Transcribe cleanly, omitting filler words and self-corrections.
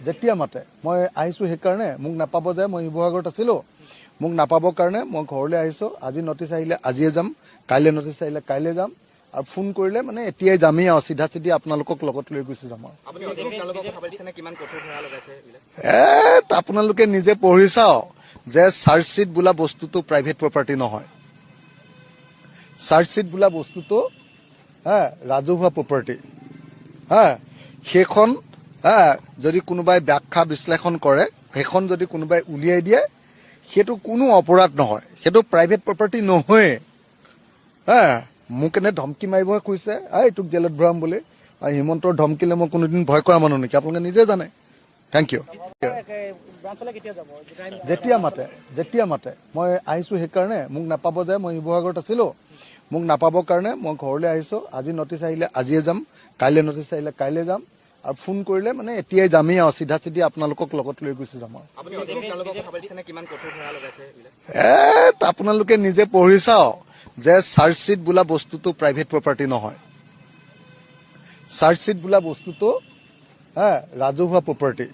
যেতিয়া মাতে মই আহিছোঁ সেইকাৰণে মোক নাপাব যে মই শিৱসাগৰত আছিলোঁ মোক নাপাবৰ কাৰণে মই ঘৰলৈ আহিছোঁ আজি নটিচ আহিলে আজিয়ে যাম কাইলৈ নটিচ আহিলে কাইলৈ যাম আৰু ফোন কৰিলে মানে এতিয়াই যামেই আৰু চিধা চিধি আপোনালোকক লগত লৈ গুচি যাম আৰু আপোনালোকে নিজে পঢ়ি চাওক যে চাৰ্জশ্বিট বোলা বস্তুটো প্ৰাইভেট প্ৰপাৰ্টি নহয় চাৰ্জশ্বিট বোলা বস্তুটো ৰাজহুৱা প্ৰপাৰ্টি সেইখন যদি কোনোবাই ব্যাখ্যা বিশ্লেষণ কৰে সেইখন যদি কোনোবাই উলিয়াই দিয়ে সেইটো কোনো অপৰাধ নহয় সেইটো প্ৰাইভেট প্ৰপাৰ্টি নহয় মোক এনে ধমকি মাৰিবহে খুজিছে এইটোক জেলত ভৰাম বুলি হিমন্তৰ ধমকিলে মই কোনোদিন ভয় কৰা মানুহ নেকি আপোনালোকে নিজে জানে থেংক ইউ যেতিয়া মাতে মই আহিছোঁ সেইকাৰণে মোক নাপাব যে মই শিৱসাগৰত আছিলোঁ মোক নাপাবৰ কাৰণে মই ঘৰলৈ আহিছোঁ আজি নটিচ আহিলে আজিয়ে যাম কাইলৈ নটিচ আহিলে কাইলৈ যাম আৰু ফোন কৰিলে মানে এতিয়াই যামেই আৰু চিধা চিধি আপোনালোকক লগত লৈ গুচি যাম আৰু আপোনালোকে নিজে পঢ়ি চাওক যে চাৰ্জশ্বিট বোলা বস্তুটো প্ৰাইভেট প্ৰপাৰ্টি নহয় চাৰ্জশ্বিট বোলা বস্তুটো ৰাজহুৱা প্ৰপাৰ্টি